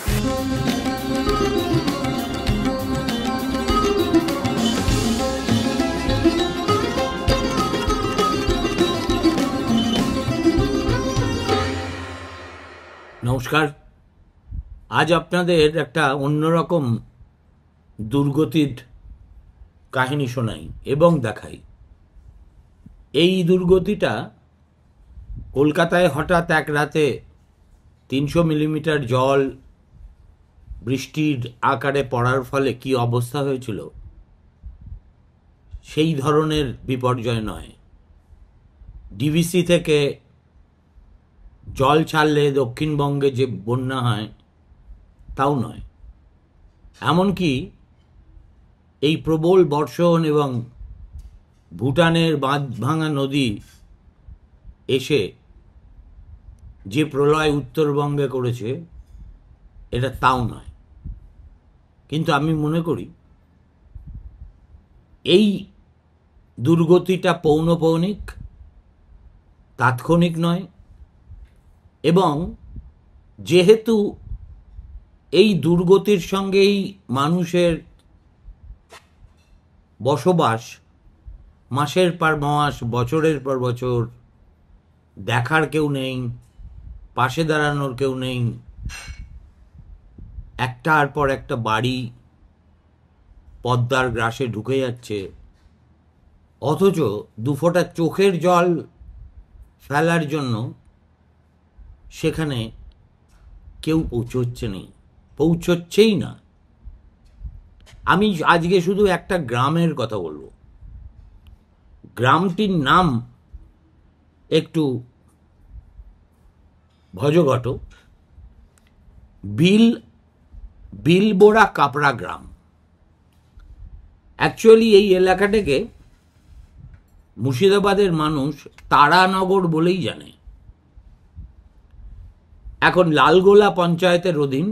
নমস্কার। আজ আপনাদের একটা অন্যরকম দুর্গতির কাহিনী শোনাই এবং দেখাই। এই দুর্গতিটা কলকাতায় হঠাৎ এক রাতে 300 মিলিমিটার জল বৃষ্টির আকারে পড়ার ফলে কি অবস্থা হয়েছিল সেই ধরনের বিপর্যয় নয়। ডিভিসি থেকে জল ছাড়লে দক্ষিণবঙ্গে যে বন্যা হয় তাও নয়। এমনকি এই প্রবল বর্ষণ এবং ভুটানের বাঁধ ভাঙা নদী এসে যে প্রলয় উত্তরবঙ্গে করেছে এটা তাও নয়। কিন্তু আমি মনে করি এই দুর্গতিটা পৌনঃপৌনিক, তাৎক্ষণিক নয়, এবং যেহেতু এই দুর্গতির সঙ্গেই মানুষের বসবাস মাসের পর মাস, বছরের পর বছর, দেখার কেউ নেই, পাশে দাঁড়ানোর কেউ নেই, একটার পর একটা বাড়ি পদ্মার গ্রাসে ঢুকে যাচ্ছে, অথচ দুফোঁটা চোখের জল ফেলার জন্য সেখানে কেউ পৌঁছচ্ছেই না। আমি আজকে শুধু একটা গ্রামের কথা বলবো। গ্রামটির নাম একটু ভজঘট, বিলবোড়া কাপড়া গ্রাম। অ্যাকচুয়ালি এই এলাকাটাকে মুর্শিদাবাদের মানুষ তারানগর বলেই জানে। এখন লালগোলা পঞ্চায়েতের অধীন,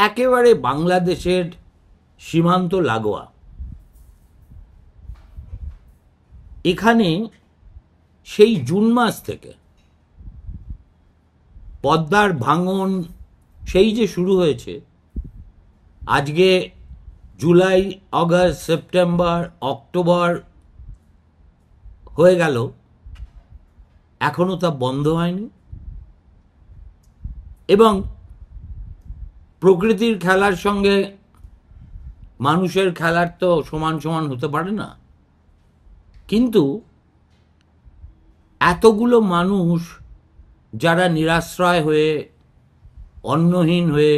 একেবারে বাংলাদেশের সীমান্ত লাগোয়া। এখানে সেই জুন মাস থেকে পদ্মার ভাঙন সেই যে শুরু হয়েছে, আজকে জুলাই, আগস্ট, সেপ্টেম্বর, অক্টোবর হয়ে গেল, এখনো তা বন্ধ হয়নি। এবং প্রকৃতির খেলার সঙ্গে মানুষের খেলার তো সমান সমান হতে পারে না। কিন্তু এতগুলো মানুষ যারা নিরাশ্রয় হয়ে, অন্নহীন হয়ে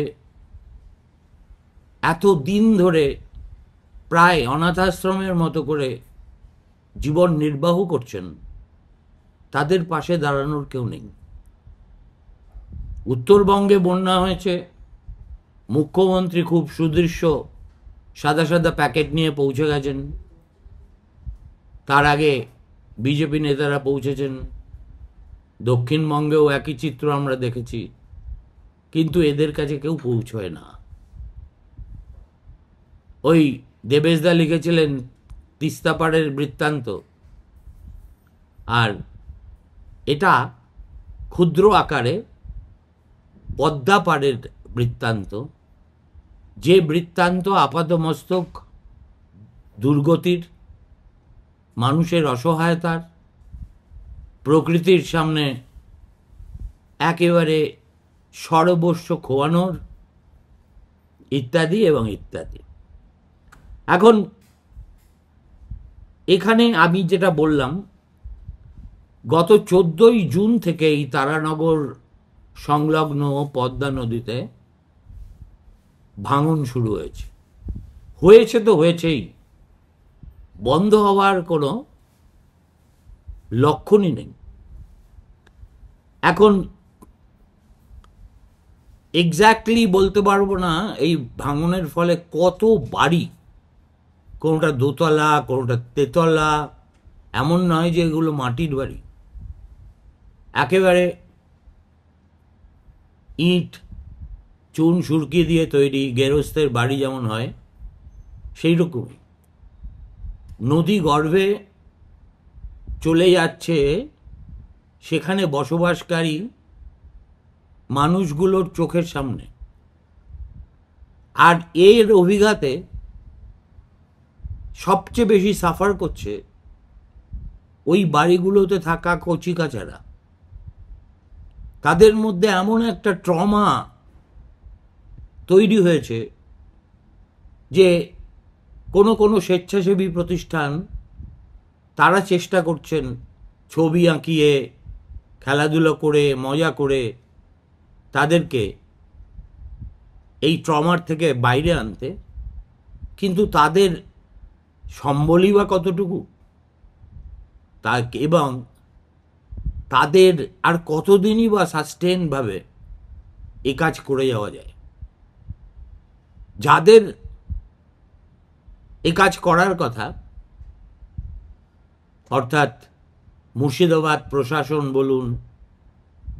এত দিন ধরে প্রায় অনাথাশ্রমের মতো করে জীবন নির্বাহ করছেন, তাদের পাশে দাঁড়ানোর কেউ নেই। উত্তরবঙ্গে বন্যা হয়েছে, মুখ্যমন্ত্রী খুব সুদৃশ্য সাদা সাদা প্যাকেট নিয়ে পৌঁছে গেছেন, তার আগে বিজেপি নেতারা পৌঁছেছেন। দক্ষিণবঙ্গেও একই চিত্র আমরা দেখেছি, কিন্তু এদের কাছে কেউ পৌঁছয় না। ওই দেবেশদা লিখেছিলেন তিস্তাপাড়ের বৃত্তান্ত, আর এটা ক্ষুদ্র আকারে পদ্মাপাড়ের বৃত্তান্ত, যে বৃত্তান্ত আপাতমস্তক দুর্গতির, মানুষের অসহায়তার, প্রকৃতির সামনে একেবারে সর্বস্ব খোয়ানোর, ইত্যাদি এবং ইত্যাদি। এখন এখানে আমি যেটা বললাম, গত 14ই জুন থেকে এই তারানগর সংলগ্ন পদ্মা নদীতে ভাঙন শুরু হয়েছে তো হয়েছেই, বন্ধ হওয়ার কোনো লক্ষণই নেই। এখন এক্স্যাক্টলি বলতে পারবো না এই ভাঙনের ফলে কত বাড়ি, কোনোটা দোতলা, কোনোটা তেতলা, এমন নয় যে এগুলো মাটির বাড়ি, একেবারে ইট চুন সুরকি দিয়ে তৈরি গেরস্তের বাড়ি যেমন হয় সেই রকমই নদী গর্ভে চলে যাচ্ছে। সেখানে বসবাসকারী মানুষগুলোর চোখের সামনে আর এর অভিঘাতে সবচেয়ে বেশি সাফার করছে ওই বাড়িগুলোতে থাকা কচিকাচারা। তাদের মধ্যে এমন একটা ট্রমা তৈরি হয়েছে যে কোনো কোনো স্বেচ্ছাসেবী প্রতিষ্ঠান তারা চেষ্টা করছেন ছবি আঁকিয়ে, খেলাধুলো করে, মজা করে তাদেরকে এই ট্রমার থেকে বাইরে আনতে, কিন্তু তাদের সম্বলই বা কতটুকু, তা এবং তাদের আর কতদিনই বা সাস্টেনভাবে এ কাজ করে যাওয়া যায়। যাদের এ কাজ করার কথা, অর্থাৎ মুর্শিদাবাদ প্রশাসন বলুন,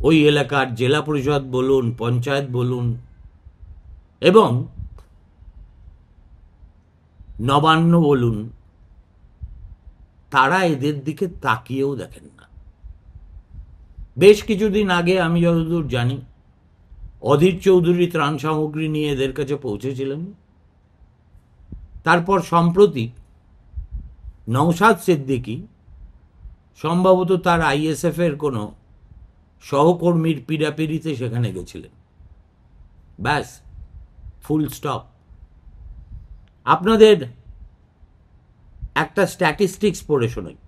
ওই এলাকার জেলা পরিষদ বলুন, পঞ্চায়েত বলুন, এবং নবান্ন বলুন, তারা এদের দিকে তাকিয়েও দেখেন না। বেশ কিছুদিন আগে আমি যতদূর জানি অধীর চৌধুরী ত্রাণ সামগ্রী নিয়ে এদের কাছে পৌঁছেছিলেন। তারপর সম্প্রতি নওশাদ সিদ্দিকী সম্ভবত তার আইএসএফ এর কোনো সহকর্মীর পীড়াপিড়িতে সেখানে গেছিলেন। ব্যাস, ফুল স্টপ। আপনাদের একটা স্ট্যাটিস্টিক্স পড়ে শোনাই।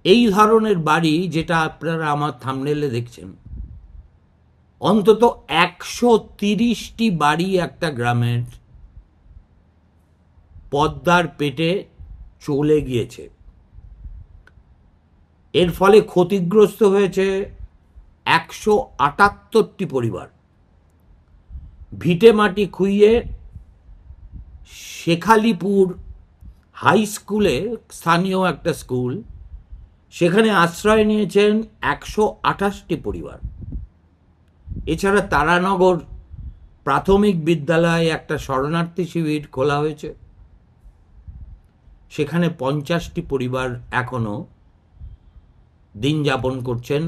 এই ধরনের বাড়ি যেটা আপনারা আমার থাম্বনেলে দেখছেন, অন্তত 130টি বাড়ি একটা গ্রামের পদ্মার পেটে চলে গিয়েছে। এর ফলে ক্ষতিগ্রস্ত হয়েছে 178টি পরিবার। ভিটে মাটি খুইয়ে শেখালিপুর হাই স্কুলে, স্থানীয় একটা স্কুল, সেখানে আশ্রয় নিয়েছেন 128টি পরিবার। এছাড়া তারানগর প্রাথমিক বিদ্যালয়ে একটা শরণার্থী শিবির খোলা হয়েছে, সেখানে 50টি পরিবার এখনো দিন যাপন করছেন।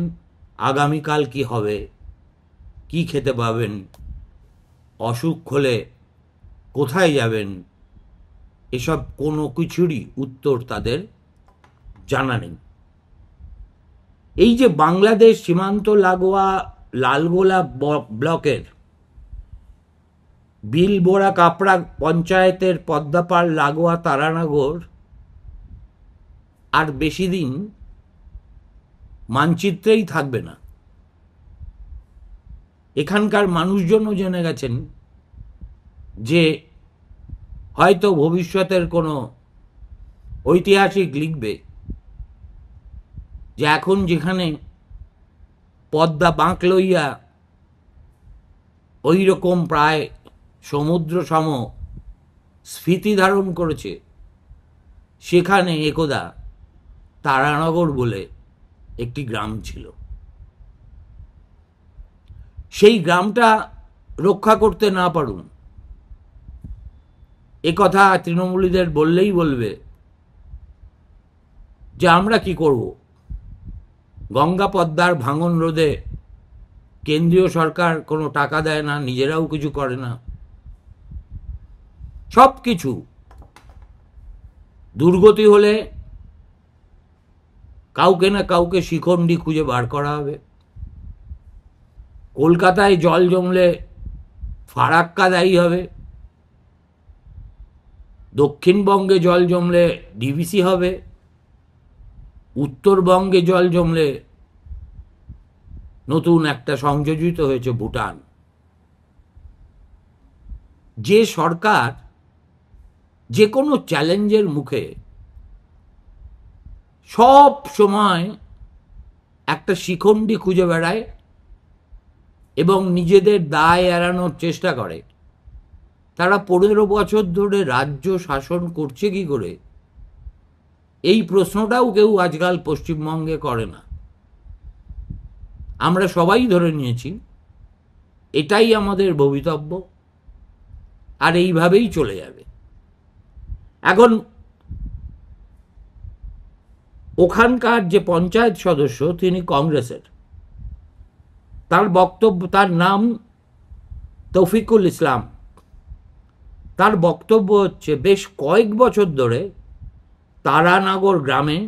আগামীকাল কি হবে, কি খেতে পাবেন, অসুখ হলে কোথায় যাবেন, এসব কোনো কিছুরই উত্তর তাদের জানা নেই। এই যে বাংলাদেশ সীমান্ত লাগোয়া লালগোলা ব্লকের বিলবোড়া কাপড়া পঞ্চায়েতের পদ্মাপাড় লাগোয়া তারানগর আর বেশি দিন মানচিত্রেই থাকবে না। এখানকার মানুষজনও জেনে গেছেন যে হয়তো ভবিষ্যতের কোনো ঐতিহাসিক লিখবে যে এখন যেখানে পদ্মা বাঁক লইয়া ওই রকম প্রায় সমুদ্র সম স্ফীতি ধারণ করেছে, সেখানে একদা তারানগর বলে একটি গ্রাম ছিল। সেই গ্রামটা রক্ষা করতে না পারুন, এ কথা তৃণমূলীদের বললেই বলবে যে আমরা কি করব, গঙ্গা পদ্মার ভাঙন রোধে কেন্দ্রীয় সরকার কোনো টাকা দেয় না, নিজেরাও কিছু করে না। সব কিছু দুর্গতি হলে কাউকে না কাউকে শিখণ্ডী খুঁজে বার করা হবে। কলকাতায় জল জমলে ফারাক্কা দায়ী হবে, দক্ষিণবঙ্গে জল জমলে ডিভিসি হবে, উত্তরবঙ্গে জল জমলে নতুন একটা সংযোজিত হয়েছে ভুটান। যে সরকার যে কোনো চ্যালেঞ্জের মুখে সব সময় একটা শিখণ্ডী খুঁজে বেড়ায় এবং নিজেদের দায় এড়ানোর চেষ্টা করে, তারা 15 বছর ধরে রাজ্য শাসন করছে কি করে, এই প্রশ্নটাও কেউ আজকাল পশ্চিমবঙ্গে করে না। আমরা সবাই ধরে নিয়েছি এটাই আমাদের ভবিতব্য, আর এইভাবেই চলে যাবে। এখন ওখানকার যে পঞ্চায়েত সদস্য, তিনি কংগ্রেসের, তার বক্তব্য, তার নাম তৌফিকুল ইসলাম, তার বক্তব্য হচ্ছে বেশ কয়েক বছর ধরে তারানগর গ্রামে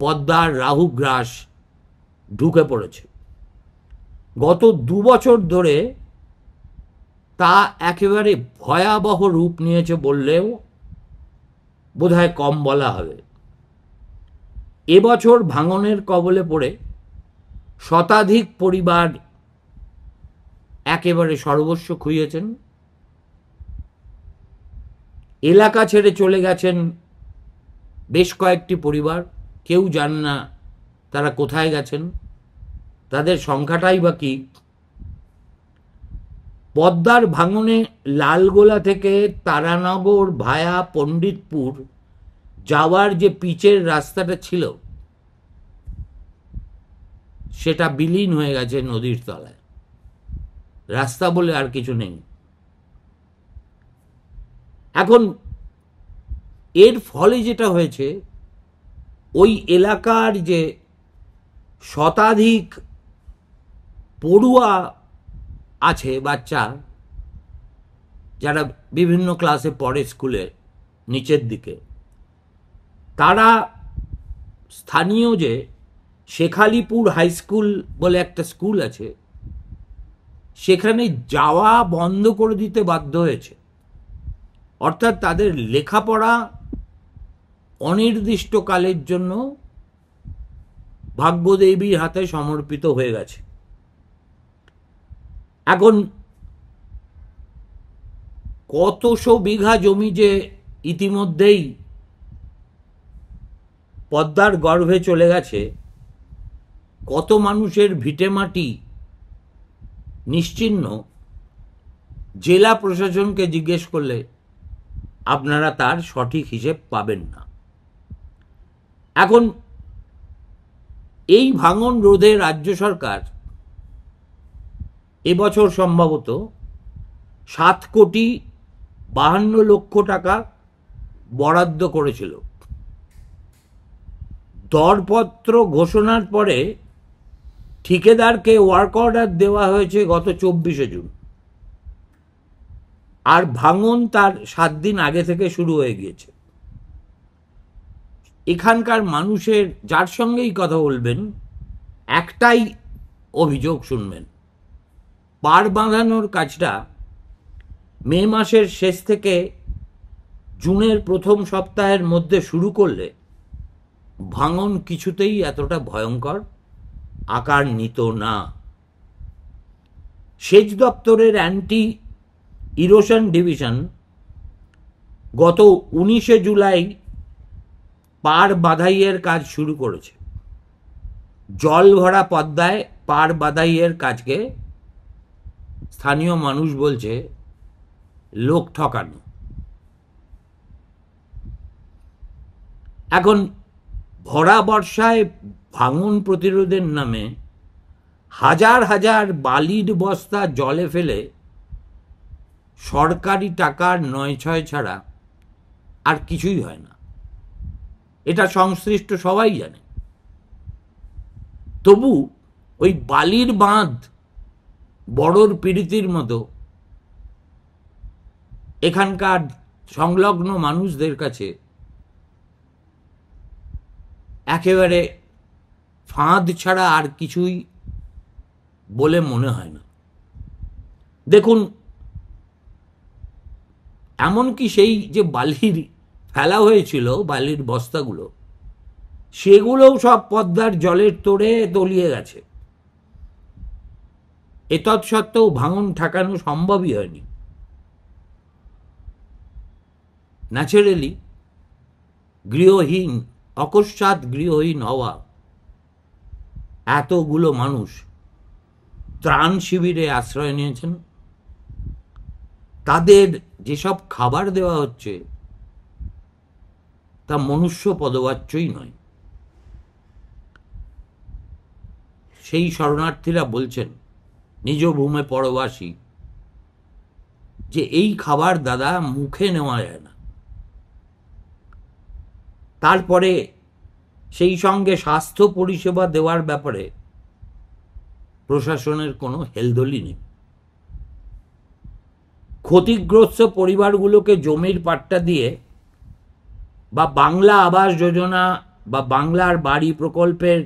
পদ্মার রাহুগ্রাস ঢুকে পড়েছে। গত 2 বছর ধরে তা একেবারে ভয়াবহ রূপ নিয়েছে বললেও বোধহয় কম বলা হবে। এবছর ভাঙনের কবলে পড়ে শতাধিক পরিবার একেবারে সর্বস্ব খুইয়েছেন। এলাকা ছেড়ে চলে গেছেন বেশ কয়েকটি পরিবার, কেউ জানে না তারা কোথায় গেছেন, তাদের সংখ্যাটাই বা কি। পদ্মার ভাঙনে লালগোলা থেকে তারানগর ভায়া পণ্ডিতপুর যাওয়ার যে পিচের রাস্তাটা ছিল সেটা বিলীন হয়ে গেছে নদীর তলায়, রাস্তা বলে আর কিছু নেই। এখন এর ফলে যেটা হয়েছে, ওই এলাকার যে শতাধিক পড়ুয়া আছে, বাচ্চা যারা বিভিন্ন ক্লাসে পড়ে স্কুলে নিচের দিকে, তারা স্থানীয় যে শেখালিপুর হাই স্কুল বলে একটা স্কুল আছে সেখানে যাওয়া বন্ধ করে দিতে বাধ্য হয়েছে। অর্থাৎ তাদের লেখাপড়া অনির্দিষ্টকালের জন্য ভাগ্যদেবীর হাতে সমর্পিত হয়ে গেছে। এখন কতশো বিঘা জমি যে ইতিমধ্যেই পদ্মার গর্ভে চলে গেছে, কত মানুষের ভিটেমাটি নিশ্চিহ্ন, জেলা প্রশাসনকে জিজ্ঞেস করলে আপনারা তার সঠিক হিসেব পাবেন না। এখন এই ভাঙন রোধে রাজ্য সরকার এবছর সম্ভবত 7,52,00,000 টাকা বরাদ্দ করেছিল। দরপত্র ঘোষণার পরে ঠিকাদারকে ওয়ার্ক অর্ডার দেওয়া হয়েছে গত 24শে জুন, আর ভাঙন তার 7 দিন আগে থেকে শুরু হয়ে গিয়েছে। এখানকার মানুষের যার সঙ্গেই কথা বলবেন একটাই অভিযোগ শুনবেন, পাড় বাঁধানোর কাজটা মে মাসের শেষ থেকে জুনের প্রথম সপ্তাহের মধ্যে শুরু করলে ভাঙন কিছুতেই এতটা ভয়ঙ্কর আকার নিত না। সেচ দপ্তরের অ্যান্টি ইরোশন ডিভিশন গত 19শে জুলাই পাড় বাঁধাইয়ের কাজ শুরু করেছে। জল ভরা পদ্মায় পাড় বাঁধাইয়ের কাজকে স্থানীয় মানুষ বলছে লোক ঠকানো। এখন ভরা বর্ষায় ভাঙন প্রতিরোধের নামে হাজার হাজার বালির বস্তা জলে ফেলে সরকারি টাকার নয়-ছয় ছাড়া আর কিছুই হয় না, এটা সংশ্লিষ্ট সবাই জানে। তবু ওই বালির বাঁধ বড়র পিড়িতির মতো এখানকার সংলগ্ন মানুষদের কাছে একেবারে ফাঁদ ছাড়া আর কিছুই বলে মনে হয় না। দেখুন, এমনকি সেই যে বালির ফেলা হয়েছিল, বালির বস্তাগুলো, সেগুলোও সব পদ্মার জলের তোড়ে তলিয়ে গেছে। এতৎসত্ত্বেও ভাঙন ঠেকানো সম্ভবই হয়নি। ন্যাচারালি গৃহহীন, অকস্মাৎ গৃহহীন হওয়া এতগুলো মানুষ ত্রাণ শিবিরে আশ্রয় নিয়েছেন। তাদের যেসব খাবার দেওয়া হচ্ছে তা মনুষ্য পদবাচ্যই নয়। সেই শরণার্থীরা বলছেন, নিজ ভূমে পরবাসী, যে এই খাবার দাদা মুখে নেওয়া যায় না। তারপরে সেই সঙ্গে স্বাস্থ্য পরিষেবা দেওয়ার ব্যাপারে প্রশাসনের কোনো হেলদোলি নেই। ক্ষতিগ্রস্ত পরিবারগুলোকে জমির পাট্টা দিয়ে বা বাংলা আবাস যোজনা বা বাংলার বাড়ি প্রকল্পের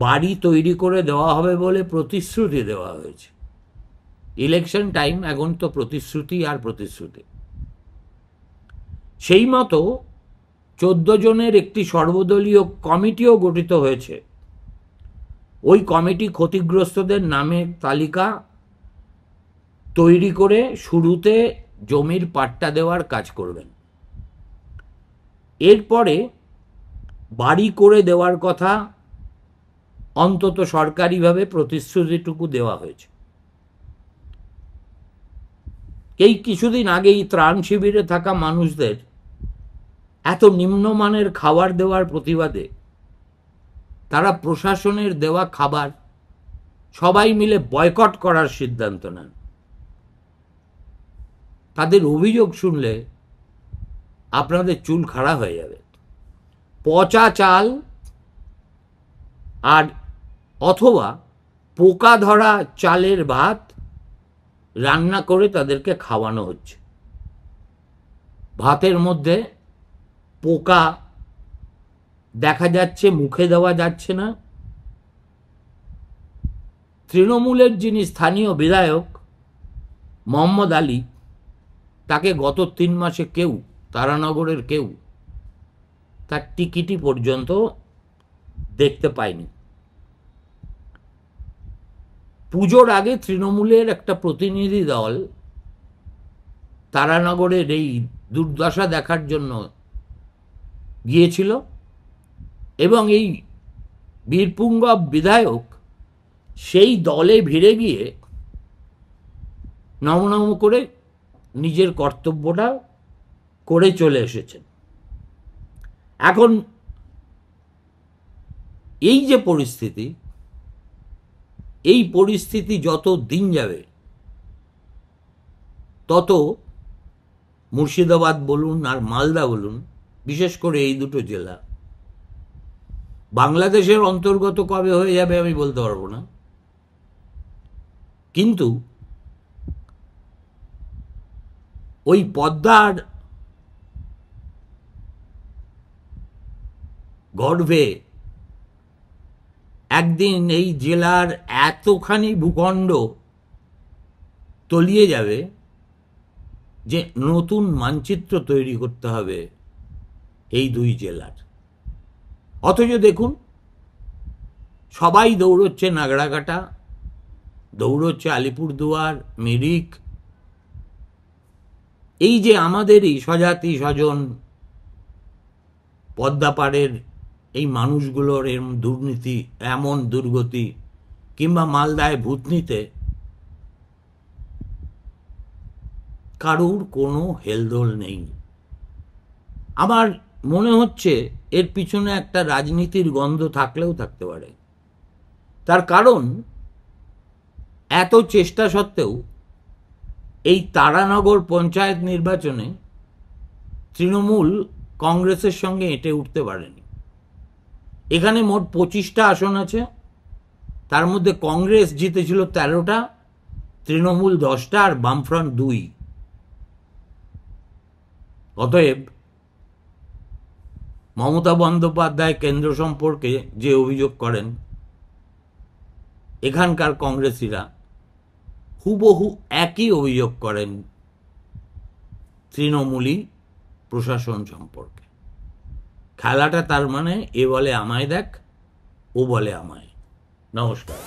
বাড়ি তৈরি করে দেওয়া হবে বলে প্রতিশ্রুতি দেওয়া হয়েছে। ইলেকশন টাইম, এখন তো প্রতিশ্রুতি আর প্রতিশ্রুতি। সেই মতো 14 জনের একটি সর্বদলীয় কমিটিও গঠিত হয়েছে। ওই কমিটি ক্ষতিগ্রস্তদের নামের তালিকা তৈরি করে শুরুতে জমির পাট্টা দেওয়ার কাজ করবেন। এরপরে বাড়ি করে দেওয়ার কথা অন্তত সরকারিভাবে প্রতিশ্রুতিটুকু দেওয়া হয়েছে। এই কিছুদিন আগেই ত্রাণ শিবিরে থাকা মানুষদের এত নিম্নমানের খাবার দেওয়ার প্রতিবাদে তারা প্রশাসনের দেওয়া খাবার সবাই মিলে বয়কট করার সিদ্ধান্ত নেন। তাদের অভিযোগ শুনলে আপনাদের চুল খাড়া হয়ে যাবে। পচা চাল আর অথবা পোকা ধরা চালের ভাত রান্না করে তাদেরকে খাওয়ানো হচ্ছে। ভাতের মধ্যে পোকা দেখা যাচ্ছে, মুখে দেওয়া যাচ্ছে না। তৃণমূলের যিনি স্থানীয় বিধায়ক মোহাম্মদ আলী, তাকে গত 3 মাসে কেউ, তারানগরের কেউ তার টিকিটি পর্যন্ত দেখতে পায়নি। পুজোর আগে তৃণমূলের একটা প্রতিনিধি দল তারানগরের এই দুর্দশা দেখার জন্য গিয়েছিল এবং এই বীরপুঙ্গব বিধায়ক সেই দলে ভিড়ে গিয়ে নমনম করে নিজের কর্তব্যটা করে চলে এসেছেন। এখন এই যে পরিস্থিতি, এই পরিস্থিতি যত দিন যাবে তত মুর্শিদাবাদ বলুন আর মালদা বলুন, বিশেষ করে এই দুটো জেলা বাংলাদেশের অন্তর্গত কবে হয়ে যাবে আমি বলতে পারবো না, কিন্তু ওই পদ্মার গর্ভে একদিন এই জেলার এতখানি ভূখণ্ড তলিয়ে যাবে যে নতুন মানচিত্র তৈরি করতে হবে এই 2 জেলার। অথচ দেখুন, সবাই দৌড়চ্ছে নাগড়াকাটা, দৌড়চ্ছে আলিপুরদুয়ার, মিরিক। এই যে আমাদেরই স্বজাতি স্বজন পদ্মাপাড়ের এই মানুষগুলোর এরম দুর্নীতি, এমন দুর্গতি, কিংবা মালদায় ভূতনিতে কারুর কোনো হেলদোল নেই। আমার মনে হচ্ছে এর পিছনে একটা রাজনীতির গন্ধ থাকলেও থাকতে পারে। তার কারণ, এত চেষ্টা সত্ত্বেও এই তারানগর পঞ্চায়েত নির্বাচনে তৃণমূল কংগ্রেসের সঙ্গে এঁটে উঠতে পারেনি। এখানে মোট 25টা আসন আছে, তার মধ্যে কংগ্রেস জিতেছিল 13টা, তৃণমূল 10টা আর বামফ্রন্ট 2। অতএব মমতা বন্দ্যোপাধ্যায় কেন্দ্র সম্পর্কে যে অভিযোগ করেন, এখানকার কংগ্রেসীরা হুবহু একই অভিযোগ করেন তৃণমূলী প্রশাসন সম্পর্কে। খেলাটা তার মানে এ বলে আমায় দেখ, ও বলে আমায়। নমস্কার।